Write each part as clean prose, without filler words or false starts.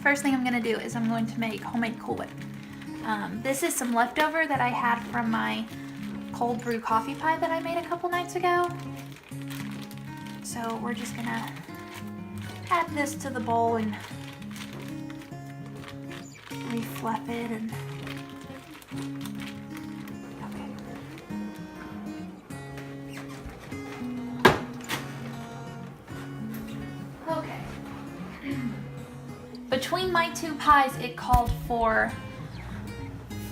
First thing I'm gonna do is I'm going to make homemade Cool Whip. This is some leftover that I had from my cold brew coffee pie that I made a couple nights ago. So we're just gonna add this to the bowl and refluff it and okay. Between my two pies, it called for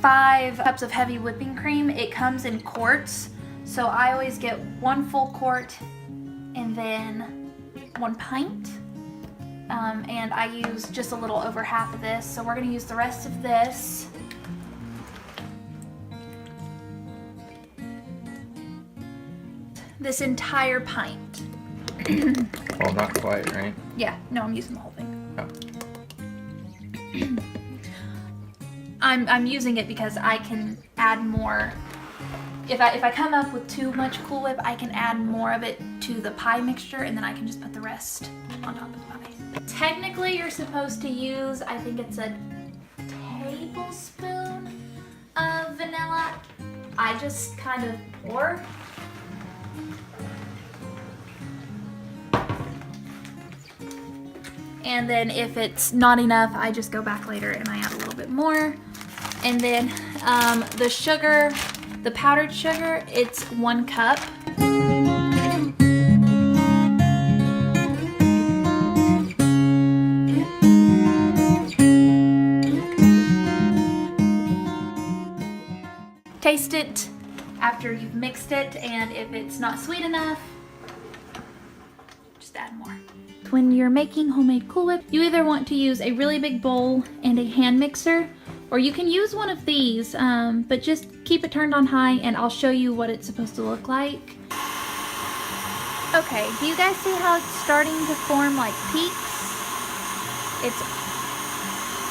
5 cups of heavy whipping cream. It comes in quarts, so I always get 1 full quart and then 1 pint. And I use just a little over half of this, so we're gonna use the rest of this. This entire pint. Well, not quite, right? Yeah, no, I'm using the whole thing. Oh. I'm using it because I can add more. If I come up with too much Cool Whip, I can add more of it to the pie mixture, and then I can just put the rest on top of the pie. Technically, you're supposed to use, I think it's a tablespoon of vanilla. I just kind of pour. And then if it's not enough, I just go back later and I add a little bit more. And then the sugar, the powdered sugar, it's 1 cup. Taste it after you've mixed it, and if it's not sweet enough, just add more. When you're making homemade Cool Whip, you either want to use a really big bowl and a hand mixer, or you can use one of these, but just keep it turned on high and I'll show you what it's supposed to look like. Okay, do you guys see how it's starting to form like peaks?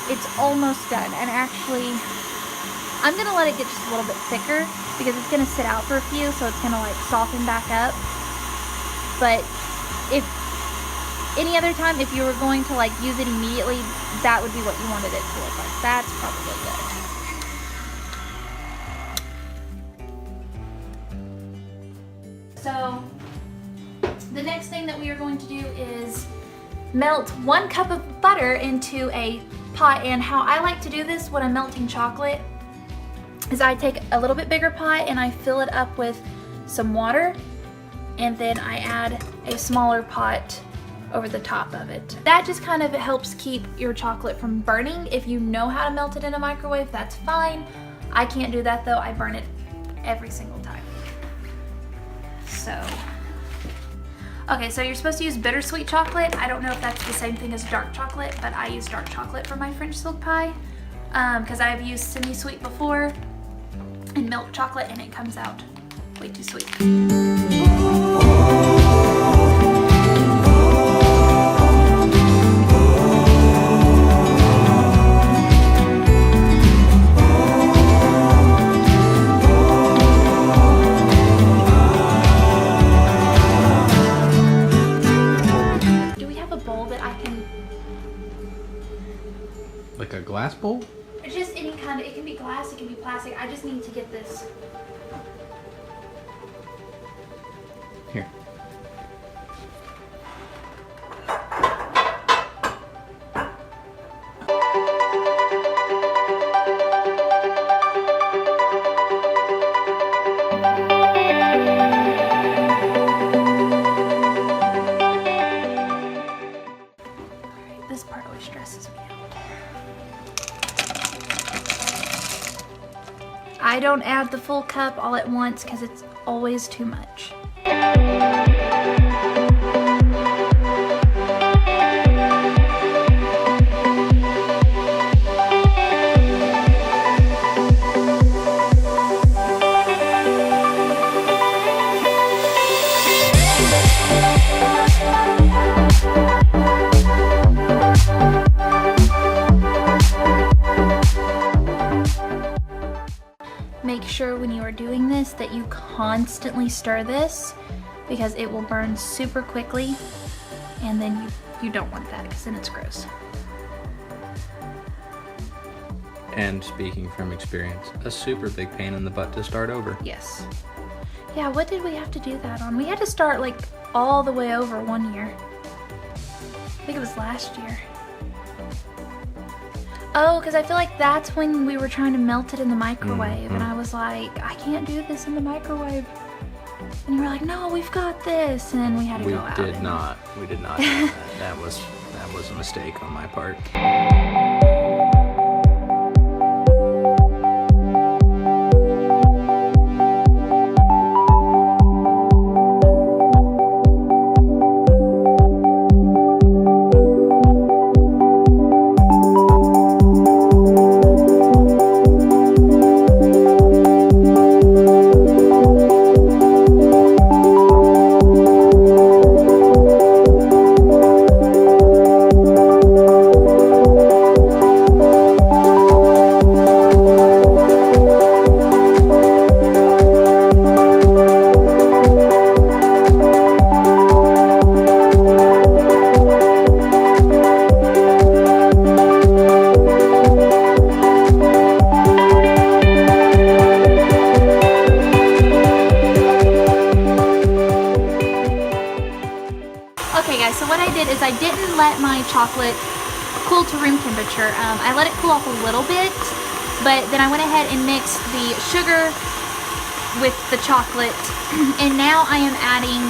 It's almost done, and actually, I'm gonna let it get just a little bit thicker because it's gonna sit out for a few, so it's gonna like soften back up. But if any other time, if you were going to like use it immediately, that would be what you wanted it to look like. That's probably good. So the next thing that we are going to do is melt 1 cup of butter into a pot. And how I like to do this when I'm melting chocolate is I take a little bit bigger pot and I fill it up with some water, and then I add a smaller pot over the top of it. That just kind of helps keep your chocolate from burning. If you know how to melt it in a microwave, that's fine. I can't do that though. I burn it every single time. So, okay, so you're supposed to use bittersweet chocolate. I don't know if that's the same thing as dark chocolate, but I use dark chocolate for my French silk pie because I have used semi-sweet before and milk chocolate, and it comes out way too sweet. Like a glass bowl? Just any kind of, it can be glass, it can be plastic. I just need to get this. Here. This part always stresses me out. I don't add the full cup all at once because it's always too much. Make sure when you are doing this that you constantly stir this because it will burn super quickly, and then you don't want that because then it's gross. And speaking from experience, a super big pain in the butt to start over. Yes. Yeah, what did we have to do that on? We had to start like all the way over one year. I think it was last year. Oh, because I feel like that's when we were trying to melt it in the microwave. And I was like, I can't do this in the microwave. And you were like, no, we've got this. And we had to go out. We did not do that. That was a mistake on my part. So what I did is I didn't let my chocolate cool to room temperature. I let it cool off a little bit, but then I went ahead and mixed the sugar with the chocolate. And now I am adding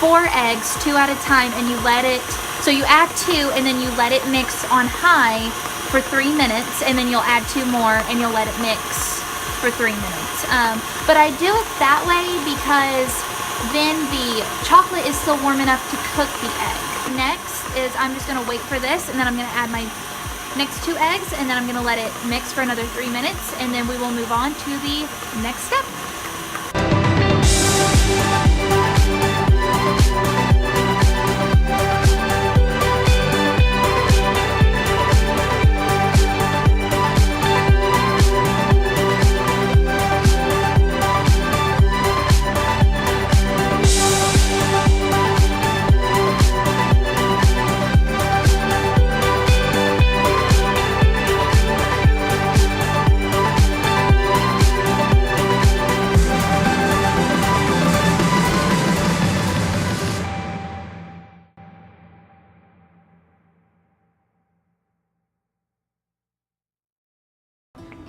4 eggs, 2 at a time, and you let it, so you add 2 and then you let it mix on high for 3 minutes, and then you'll add 2 more and you'll let it mix for 3 minutes. But I do it that way because then the chocolate is still warm enough to cook the egg. Next is I'm just gonna wait for this, and then I'm gonna add my next 2 eggs, and then I'm gonna let it mix for another 3 minutes, and then we will move on to the next step.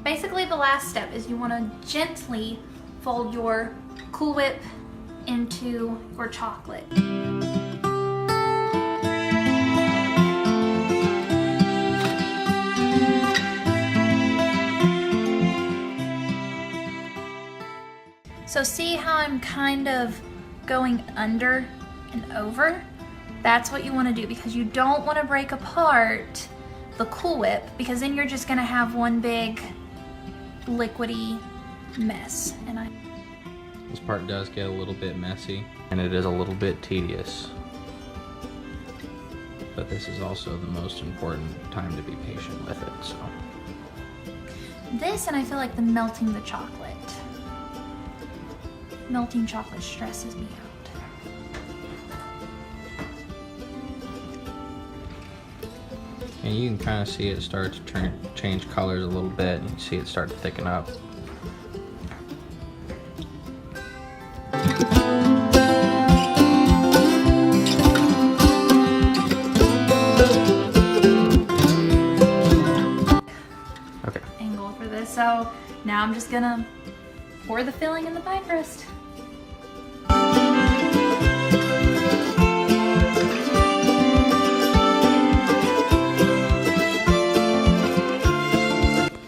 Basically, the last step is you want to gently fold your Cool Whip into your chocolate. So see how I'm kind of going under and over? That's what you want to do, because you don't want to break apart the Cool Whip, because then you're just going to have one big liquidy mess. And This part does get a little bit messy, and it is a little bit tedious. But this is also the most important time to be patient with it, so. This, and I feel like the melting the chocolate. Melting chocolate stresses me out. And you can kind of see it start to change colors a little bit. You can see it start to thicken up. Okay. Angle for this. So now I'm just gonna pour the filling in the pie crust.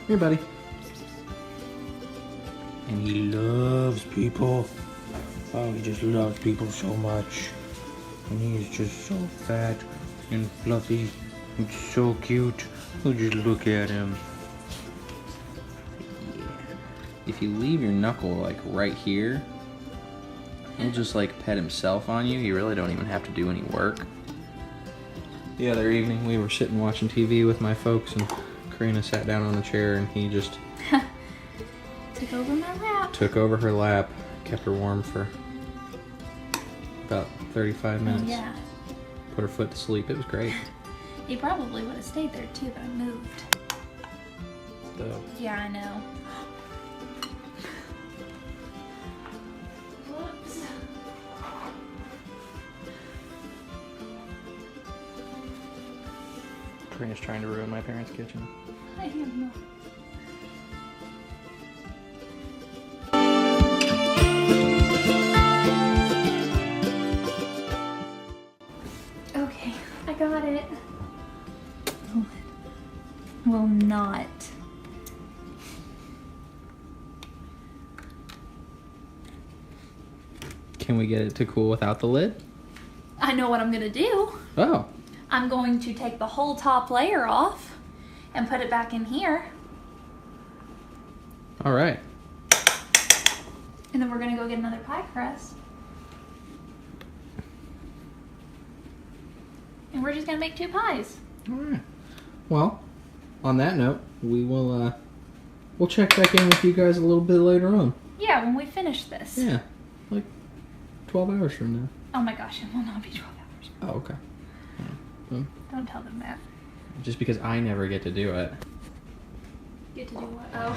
Here, buddy. And he loves people. Oh, he just loves people so much. And he's just so fat and fluffy. He's so cute. Oh, just look at him. Yeah. If you leave your knuckle like right here, he'll just like pet himself on you. You really don't even have to do any work. The other evening we were sitting watching TV with my folks, and Karina sat down on a chair and he just took over my lap. Took over her lap, kept her warm for about 35 minutes. Yeah. Put her foot to sleep. It was great. He probably would have stayed there too, but I moved. stove. Yeah, I know. Whoops. Karina's trying to ruin my parents' kitchen. I am not. Okay, I got it. Will not. Can we get it to cool without the lid? I know what I'm gonna do. Oh. I'm going to take the whole top layer off and put it back in here. All right. And then we're gonna go get another pie crust. And we're just gonna make 2 pies. All right. Well, on that note, we will we'll check back in with you guys a little bit later on. Yeah, when we finish this. Yeah, like 12 hours from now. Oh my gosh, it will not be 12 hours. Oh, okay. Well, Don't tell them that. just because I never get to do it. Get to do what? Oh.